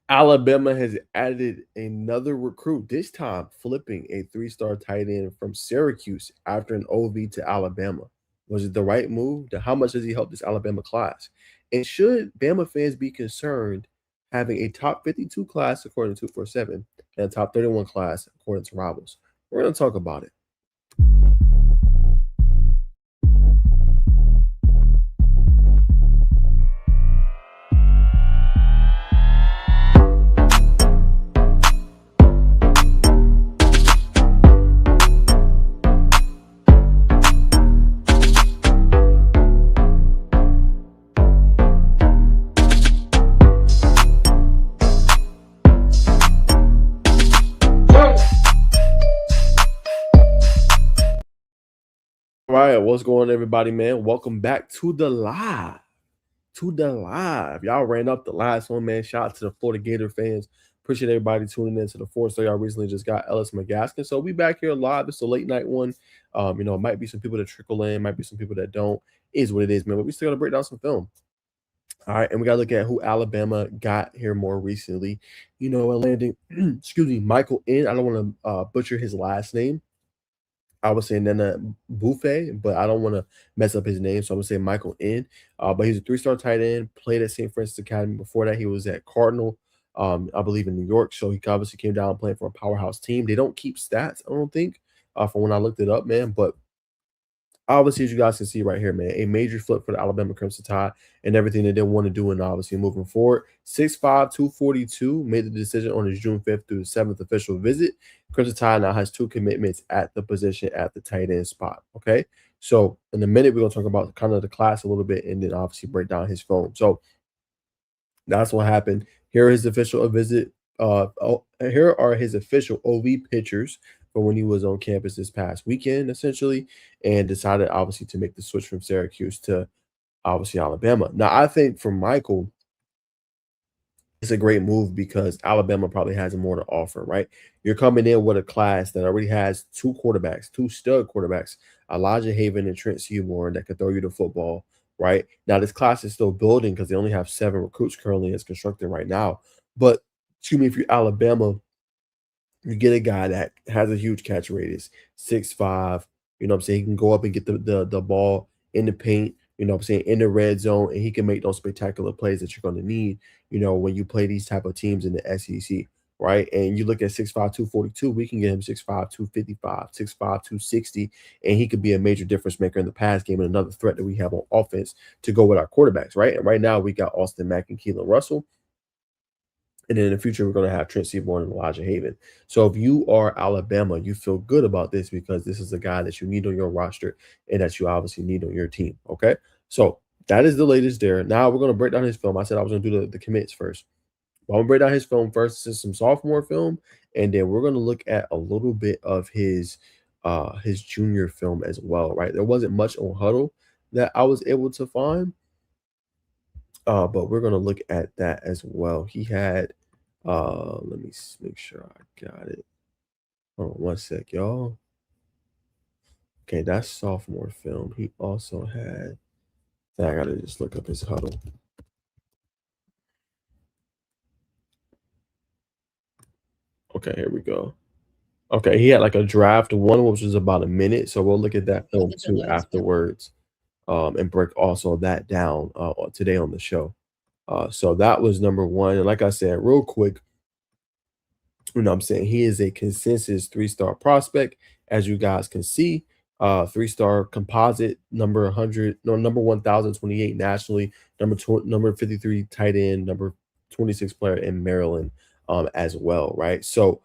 Alabama has added another recruit, this time flipping a three-star tight end from Syracuse after an OV to Alabama. Was it the right move? How much does he help this Alabama class? And should Bama fans be concerned having a top 52 class according to 247 and a top 31 class according to Rivals? We're going to talk about it. All right, what's going on, everybody, man? Welcome back to the live. Y'all ran up the last one, man. Shout out to the Florida Gator fans. Appreciate everybody tuning in to the fourth. So y'all recently just got Ellis McGaskin. So we back here live. It's a late night one. It might be some people that trickle in, might be some people that don't. Is what it is, man. But we still gotta break down some film. All right, and we gotta look at who Alabama got here more recently. Landing, excuse me, Michael N. I don't want to butcher his last name. I would say Nnabuife, but I don't want to mess up his name, so I'm gonna say Michael N. But he's a three-star tight end. Played at St. Francis Academy. Before that, he was at Cardinal, I believe in New York. So he obviously came down playing for a powerhouse team. They don't keep stats, I don't think, from when I looked it up, man. But obviously, as you guys can see right here, man, a major flip for the Alabama Crimson Tide and everything that they want to do, and obviously moving forward. 6'5", 242, made the decision on his June 5th through the 7th official visit. Crimson Tide now has 2 commitments at the position at the tight end spot. Okay, so in a minute we're gonna talk about kind of the class a little bit, and then obviously break down his film. So that's what happened. Here is official visit. Here are his official OV pictures for when he was on campus this past weekend, essentially, and decided obviously to make the switch from Syracuse to obviously Alabama. Now, I think for Michael, it's a great move because Alabama probably has more to offer, right? You're coming in with a class that already has 2 quarterbacks, 2 stud quarterbacks, Elijah Haven and Trent Seaborn that could throw you the football, right? Now, this class is still building because they only have 7 recruits currently as constructed right now. But excuse me, if you're Alabama, you get a guy that has a huge catch radius, 6'5", you know what I'm saying? He can go up and get the ball in the paint, you know what I'm saying, in the red zone, and he can make those spectacular plays that you're going to need, when you play these type of teams in the SEC, right? And you look at 6'5", 242, we can get him 6'5", 255, 6'5", 260, and he could be a major difference maker in the pass game and another threat that we have on offense to go with our quarterbacks, right? And right now we got Austin Mack and Keelan Russell. And then in the future, we're going to have Trent Seaborn and Elijah Haven. So if you are Alabama, you feel good about this because this is a guy that you need on your roster and that you obviously need on your team. Okay. So that is the latest there. Now we're going to break down his film. I said I was going to do the commits first. I'm going to break down his film first. This is some sophomore film. And then we're going to look at a little bit of his junior film as well, right? There wasn't much on Huddle that I was able to find. But we're gonna look at that as well. He had, let me make sure I got it. Hold on one sec, y'all. Okay, that's sophomore film. He also had. I gotta just look up his Huddle. Okay, here we go. Okay, he had like a draft one, which was about a minute. So we'll look at that film too afterwards, and break also that down today on the show. So that was number one. And like I said, real quick, I'm saying, he is a consensus 3-star prospect, as you guys can see. 3-star composite, number 100, no, number 1028 nationally, number 53 tight end, number 26 player in Maryland, as well, right? So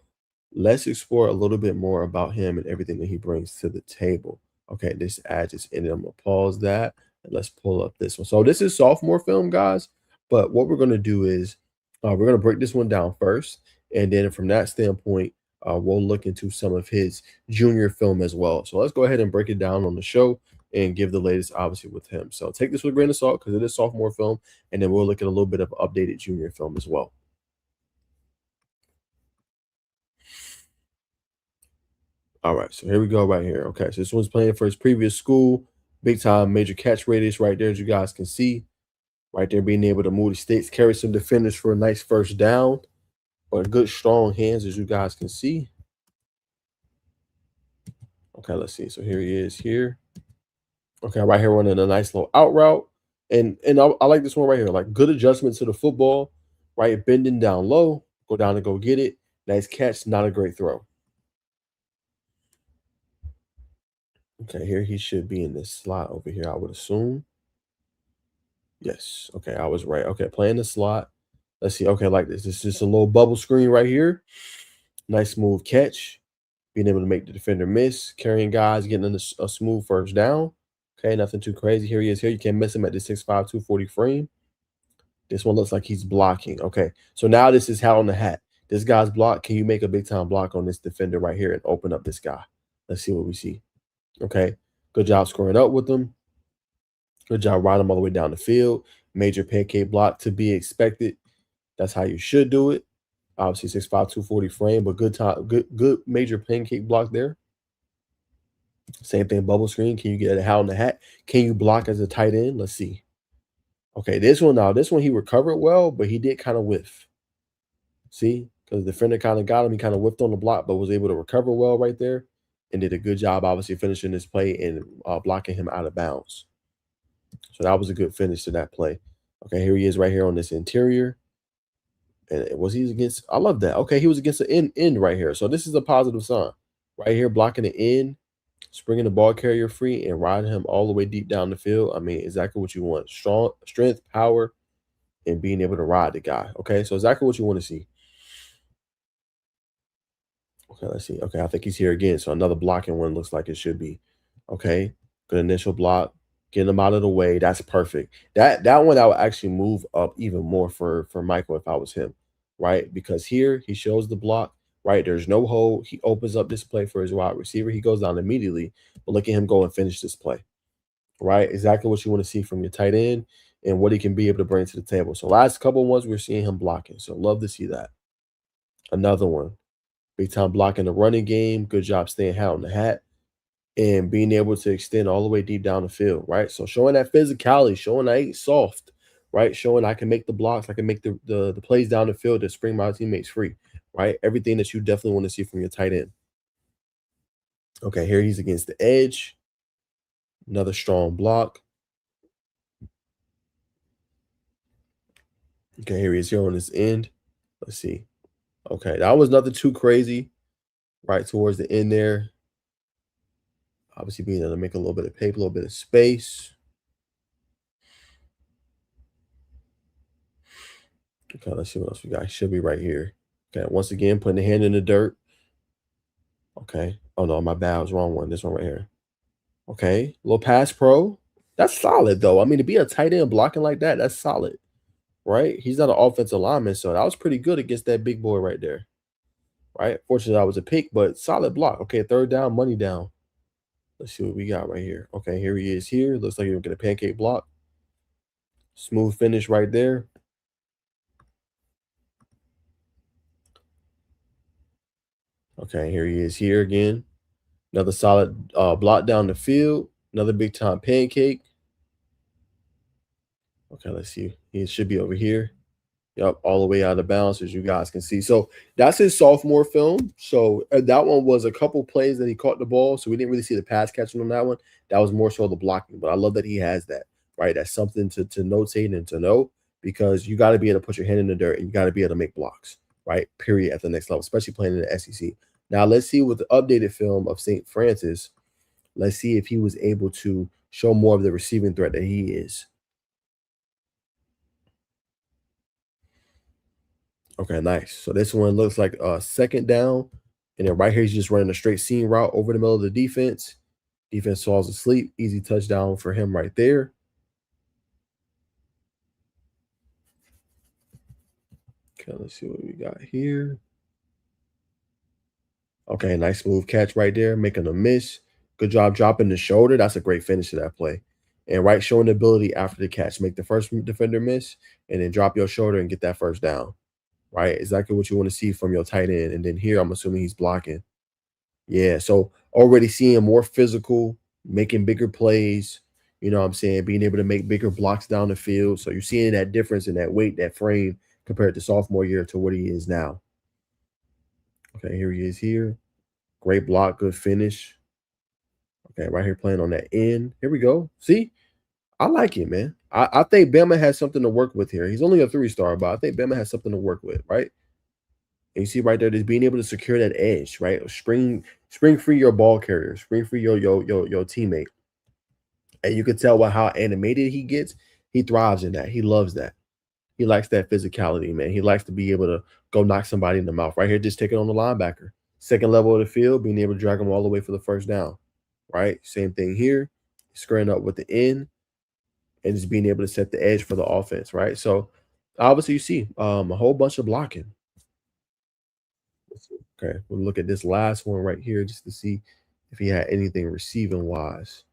let's explore a little bit more about him and everything that he brings to the table. Okay, this ad just ended. I'm gonna pause that and let's pull up this one. So this is sophomore film, guys. But what we're gonna do is we're gonna break this one down first, and then from that standpoint, we'll look into some of his junior film as well. So let's go ahead and break it down on the show and give the latest, obviously, with him. So take this with a grain of salt because it is sophomore film, and then we'll look at a little bit of updated junior film as well. All right, so here we go right here. Okay, so this one's playing for his previous school. Big time major catch radius right there, as you guys can see. Right there, being able to move the sticks, carry some defenders for a nice first down. but good strong hands as you guys can see. Okay, let's see. So here he is here. Okay, right here running a nice little out route. And I like this one right here. Like good adjustment to the football, right? Bending down low, go down and go get it. Nice catch, not a great throw. Okay, here he should be in this slot over here, I would assume. Yes. Okay, I was right. Okay, playing the slot. Let's see. Okay, like this. This is just a little bubble screen right here. Nice smooth catch. Being able to make the defender miss. Carrying guys, getting a smooth first down. Okay, nothing too crazy. Here he is here. You can't miss him at the 6'5", 240 frame. This one looks like he's blocking. Okay, so now this is hat on the hat. This guy's block. Can you make a big time block on this defender right here and open up this guy? Let's see what we see. Okay, good job scoring up with them. Good job riding him all the way down the field. Major pancake block to be expected. That's how you should do it. Obviously 6'5", 240 frame, but good major pancake block there. Same thing, bubble screen. Can you get a hat on the hat? Can you block as a tight end? Let's see. Okay, this one he recovered well, but he did kind of whiff. See? Because the defender kind of got him. He kind of whiffed on the block, but was able to recover well right there and did a good job, obviously, finishing this play and blocking him out of bounds. So that was a good finish to that play. Okay, here he is right here on this interior. And was he against? I love that. Okay, he was against the end right here. So this is a positive sign. Right here, blocking the end, springing the ball carrier free, and riding him all the way deep down the field. I mean, exactly what you want. Strong strength, power, and being able to ride the guy. Okay, so exactly what you want to see. Okay, let's see. Okay, I think he's here again. So another blocking one looks like it should be. Okay, good initial block. Getting him out of the way. That's perfect. That one I would actually move up even more for Michael if I was him, right? Because here he shows the block, right? There's no hole. He opens up this play for his wide receiver. He goes down immediately, but look at him go and finish this play, right? Exactly what you want to see from your tight end and what he can be able to bring to the table. So last couple ones we're seeing him blocking. So love to see that. Another one. Big time blocking the running game. Good job staying hat on the hat and being able to extend all the way deep down the field, right? So showing that physicality, showing I ain't soft, right? Showing I can make the blocks, I can make the plays down the field that spring my teammates free, right? Everything that you definitely want to see from your tight end. Okay, here he's against the edge. Another strong block. Okay, here he is here on this end. Let's see. Okay, that was nothing too crazy, right towards the end there. Obviously being able to make a little bit of paper, a little bit of space. Okay, let's see what else we got. Should be right here. Okay, once again, putting the hand in the dirt. Okay. Oh no, my bad. I was wrong one. This one right here. Okay. Little pass pro. That's solid though. I mean, to be a tight end blocking like that, that's solid. Right? He's not an offensive lineman, so that was pretty good against that big boy right there. Right? Fortunately, I was a pick, but solid block. Okay, third down, money down. Let's see what we got right here. Okay, here he is here. Looks like he'll get a pancake block. Smooth finish right there. Okay, here he is here again. Another solid block down the field. Another big time pancake. Okay, let's see. He should be over here. Yep, all the way out of bounds, as you guys can see. So that's his sophomore film. So that one was a couple plays that he caught the ball. So we didn't really see the pass catching on that one. That was more so the blocking. But I love that he has that, right? That's something to notate and to know because you got to be able to put your hand in the dirt and you got to be able to make blocks, right? Period at the next level, especially playing in the SEC. Now let's see with the updated film of St. Francis. Let's see if he was able to show more of the receiving threat that he is. Okay, nice. So this one looks like a second down. And then right here, he's just running a straight seam route over the middle of the defense. Defense falls asleep. Easy touchdown for him right there. Okay, let's see what we got here. Okay, nice smooth catch right there, making a miss. Good job dropping the shoulder. That's a great finish to that play. And right, showing the ability after the catch, make the first defender miss, and then drop your shoulder and get that first down. Right, exactly what you want to see from your tight end. And then here, I'm assuming he's blocking. Yeah, so already seeing more physical, making bigger plays, you know what I'm saying, being able to make bigger blocks down the field. So you're seeing that difference in that weight, that frame compared to sophomore year to what he is now. Okay, here he is here. Great block, good finish. Okay, right here playing on that end. Here we go. See, I like it, man. I think Bama has something to work with here. He's only a 3-star, but I think Bama has something to work with, right? And you see right there, just being able to secure that edge, right? Spring free your ball carrier, spring free your teammate. And you can tell by how animated he gets. He thrives in that. He loves that. He likes that physicality, man. He likes to be able to go knock somebody in the mouth. Right here, just take it on the linebacker. Second level of the field, being able to drag them all the way for the first down. Right? Same thing here. Squaring up with the end and just being able to set the edge for the offense, right? So obviously you see a whole bunch of blocking. Okay, we'll look at this last one right here just to see if he had anything receiving wise.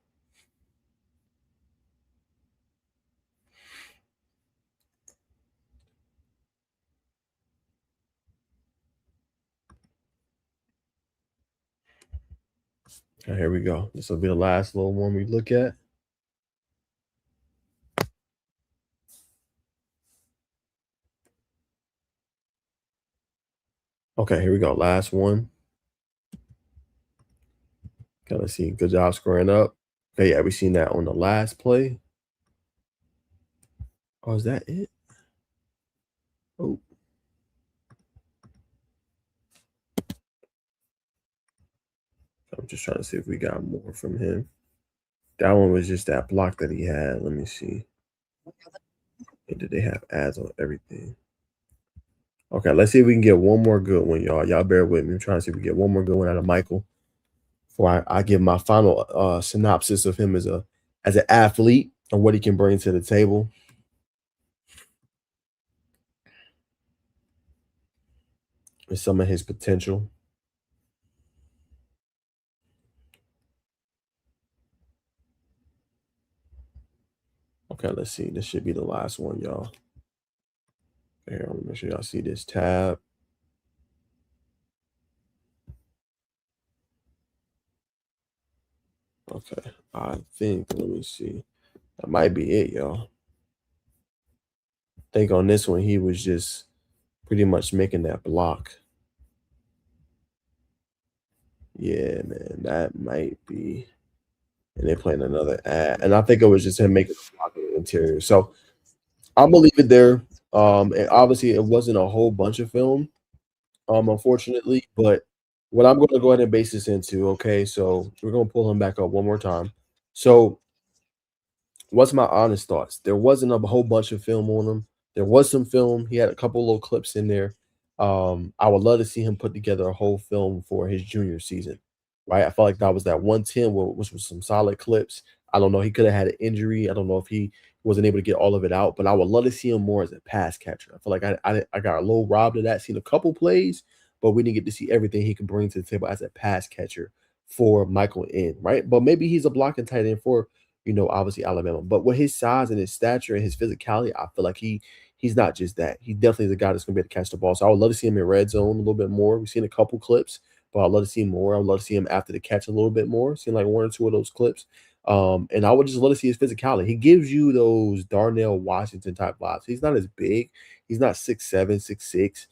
Okay, here we go. This will be the last little one we look at. Okay, here we go. Last one. Okay, let's see. Good job squaring up. Okay, yeah, we seen that on the last play. Oh, is that it? Oh, I'm just trying to see if we got more from him. That one was just that block that he had. Let me see. And did they have ads on everything? Okay, let's see if we can get one more good one, y'all. Y'all bear with me. I'm trying to see if we get one more good one out of Michael before I give my final synopsis of him as an athlete and what he can bring to the table. And some of his potential. Okay, let's see. This should be the last one, y'all. Here, I'm gonna make sure y'all see this tab. Okay, I think, let me see. That might be it, y'all. I think on this one, he was just pretty much making that block. Yeah, man, that might be. And they playing another ad. And I think it was just him making a block in the interior. So I'm gonna leave it there. And obviously it wasn't a whole bunch of film, unfortunately, but what I'm gonna go ahead and base this into, okay, so we're gonna pull him back up one more time. So what's my honest thoughts? There wasn't a whole bunch of film on him. There was some film. He had a couple little clips in there. I would love to see him put together a whole film for his junior season, right? I felt like that was that 110, which was some solid clips. I don't know. He could have had an injury. I don't know if he wasn't able to get all of it out, but I would love to see him more as a pass catcher. I feel like I got a little robbed of that. Seen a couple plays, but we didn't get to see everything he could bring to the table as a pass catcher for Michael N, right? But maybe he's a blocking tight end for obviously Alabama. But with his size and his stature and his physicality, I feel like he's not just that. He definitely is a guy that's gonna be able to catch the ball. So I would love to see him in red zone a little bit more. We've seen a couple clips, but I'd love to see more. I would love to see him after the catch a little bit more. Seen like one or two of those clips. And I would just love to see his physicality. He gives you those Darnell Washington type vibes. He's not as big. He's not 6'7", 6'6",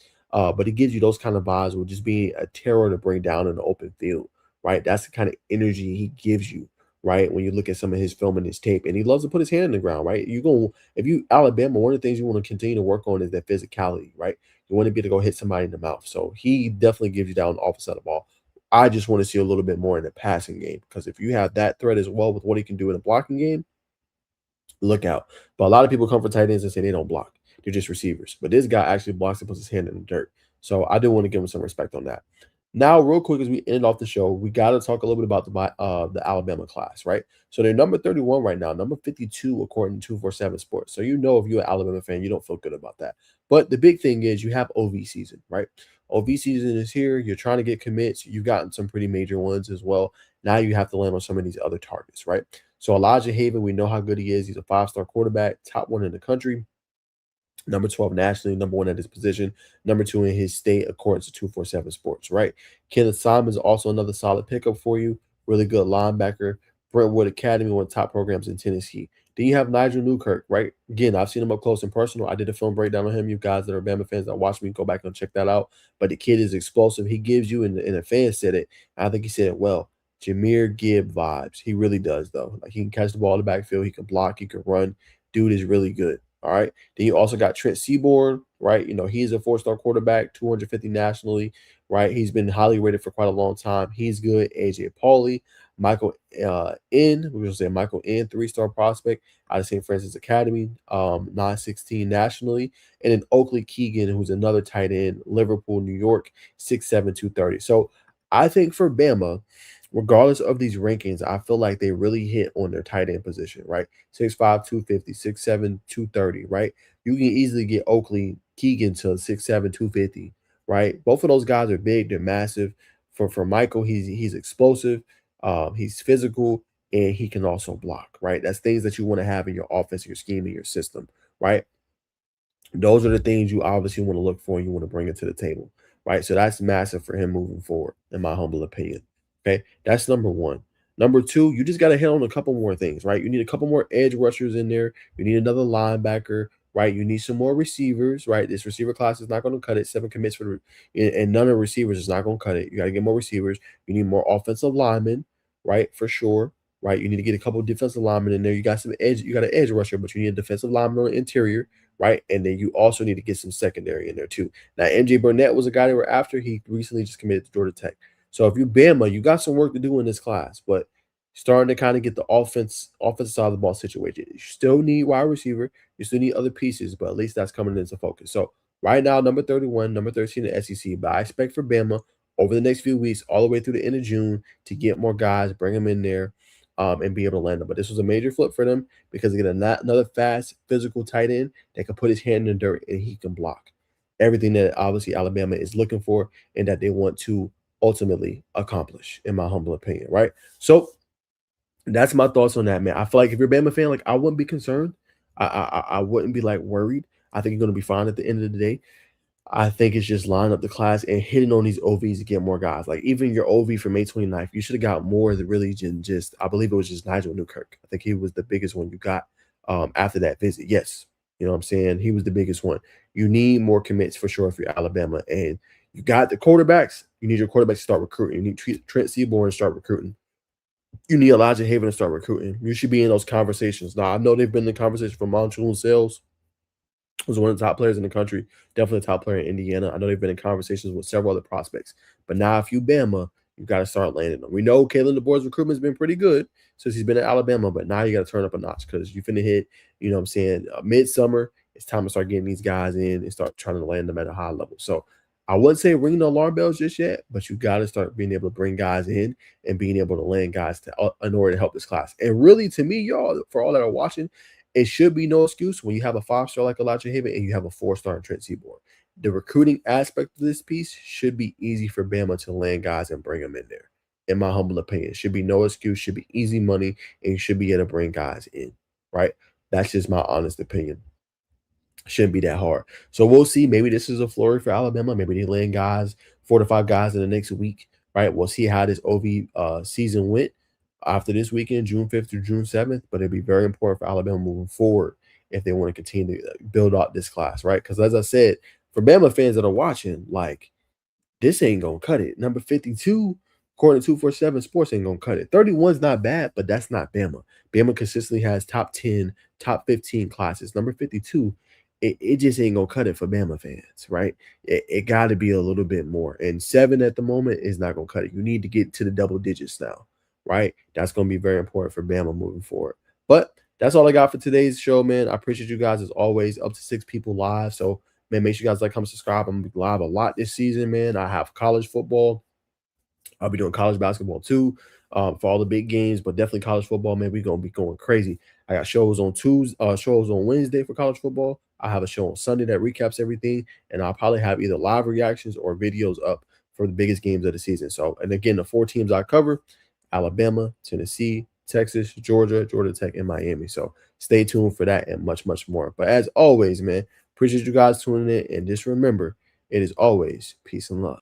but he gives you those kind of vibes with just being a terror to bring down in the open field, right? That's the kind of energy he gives you, right? When you look at some of his film and his tape, and he loves to put his hand in the ground, right? If you Alabama, one of the things you want to continue to work on is that physicality, right? You want to be able to go hit somebody in the mouth. So he definitely gives you that on the offensive side of the ball. I just want to see a little bit more in the passing game because if you have that threat as well with what he can do in the blocking game, look out. But a lot of people come for tight ends and say they don't block. They're just receivers. But this guy actually blocks and puts his hand in the dirt. So I do want to give him some respect on that. Now, real quick, as we end off the show, we got to talk a little bit about the Alabama class, right? So they're number 31 right now, number 52 according to 247 Sports. So you know if you're an Alabama fan, you don't feel good about that. But the big thing is you have OV season, right? OV season is here. You're trying to get commits. You've gotten some pretty major ones as well. Now you have to land on some of these other targets, right? So Elijah Haven, we know how good he is. He's a five-star quarterback, top one in the country, number 12 nationally, number one at his position, number two in his state, according to 247 Sports, right? Kenneth Simon is also another solid pickup for you. Really good linebacker. Brentwood Academy, one of the top programs in Tennessee. Then you have Nigel Newkirk, right? Again, I've seen him up close and personal. I did a film breakdown on him. You guys that are Bama fans that watch me, go back and check that out. But the kid is explosive. He gives you, and the fan said it. I think he said it well. Jameer Gibb vibes. He really does, though. Like he can catch the ball in the backfield. He can block. He can run. Dude is really good. All right. Then you also got Trent Seaborn, right? He's a four-star quarterback, 250 nationally, right? He's been highly rated for quite a long time. He's good. AJ Pauly, Michael we're gonna say Michael N, three-star prospect out of St. Francis Academy, 916 nationally, and then Oakley Keegan, who's another tight end, Liverpool, New York, 6'7", 230. So I think for Bama, regardless of these rankings, I feel like they really hit on their tight end position, right? 6'5", 250, 6'7", 230, right? You can easily get Oakley Keegan to 6'7", 250, right? Both of those guys are big, they're massive. For Michael, he's explosive, he's physical, and he can also block, right? That's things that you want to have in your offense, your scheme, and your system, right? Those are the things you obviously want to look for and you want to bring it to the table, right? So that's massive for him moving forward, in my humble opinion. Okay, that's number one. Number two, you just got to hit on a couple more things, right? You need a couple more edge rushers in there. You need another linebacker, right? You need some more receivers, right? This receiver class is not going to cut it. 7 commits and none of the receivers is not going to cut it. You got to get more receivers. You need more offensive linemen, right? For sure, right? You need to get a couple of defensive linemen in there. You got some edge. You got an edge rusher, but you need a defensive lineman on the interior, right? And then you also need to get some secondary in there too. Now, MJ Burnett was a guy they were after. He recently just committed to Georgia Tech. So if you Bama, you got some work to do in this class, but starting to kind of get the offensive side of the ball situated. You still need wide receiver. You still need other pieces, but at least that's coming into focus. So right now, number 31, number 13 in the SEC. But I expect for Bama over the next few weeks, all the way through the end of June, to get more guys, bring them in there, and be able to land them. But this was a major flip for them because they get another fast, physical tight end that can put his hand in the dirt and he can block. Everything that obviously Alabama is looking for and that they want to ultimately accomplish, in my humble opinion, right? So that's my thoughts on that, man. I feel like if you're a Bama fan, like I wouldn't be concerned. I wouldn't be like worried. I think you're gonna be fine at the end of the day. I think it's just line up the class and hitting on these OVs to get more guys. Like even your OV for May 29th, you should have got more than really just I believe it was just Nigel Newkirk. I think he was the biggest one you got after that visit. Yes. You know what I'm saying? He was the biggest one. You need more commits for sure if you're Alabama. And you got the quarterbacks. You need your quarterbacks to start recruiting. You need Trent Seaborn to start recruiting. You need Elijah Haven to start recruiting. You should be in those conversations. Now, I know they've been in conversation for Montreal Sales, was one of the top players in the country, definitely a top player in Indiana. I know they've been in conversations with several other prospects. But now, if you Bama, you got to start landing them. We know Kalen DeBoer's recruitment has been pretty good since he's been at Alabama, but now you got to turn up a notch because you finna hit, you know what I'm saying, midsummer. It's time to start getting these guys in and start trying to land them at a high level. So I wouldn't say ring the alarm bells just yet, but you got to start being able to bring guys in and being able to land guys in order to help this class. And really, to me, y'all, for all that are watching, it should be no excuse when you have a 5-star like Elijah Haven and you have a 4-star in Trent Seaborn. The recruiting aspect of this piece should be easy for Bama to land guys and bring them in there. In my humble opinion, should be no excuse, should be easy money, and you should be able to bring guys in, right? That's just my honest opinion. Shouldn't be that hard. So we'll see. Maybe this is a flurry for Alabama. Maybe they land guys, 4 to 5 guys in the next week, right? We'll see how this OV season went after this weekend, June 5th through June 7th. But it'd be very important for Alabama moving forward if they want to continue to build out this class, right? Because as I said, for Bama fans that are watching, like this ain't gonna cut it. Number 52, according to 247 Sports, ain't gonna cut it. 31's not bad, but that's not Bama. Bama consistently has top 10, top 15 classes. Number 52, it just ain't gonna cut it for Bama fans, right? It got to be a little bit more. And 7 at the moment is not gonna cut it. You need to get to the double digits now, right? That's gonna be very important for Bama moving forward. But that's all I got for today's show, man. I appreciate you guys as always. Up to 6 people live. So man, make sure you guys like, comment, subscribe. I'm gonna be live a lot this season, man. I have college football. I'll be doing college basketball too, for all the big games, but definitely college football, man. We're gonna be going crazy. I got shows on Tuesday, shows on Wednesday for college football. I have a show on Sunday that recaps everything, and I'll probably have either live reactions or videos up for the biggest games of the season. So, and again, the 4 teams I cover: Alabama, Tennessee, Texas, Georgia, Georgia Tech, and Miami. So stay tuned for that and much, much more. But as always, man, appreciate you guys tuning in, and just remember, it is always peace and love.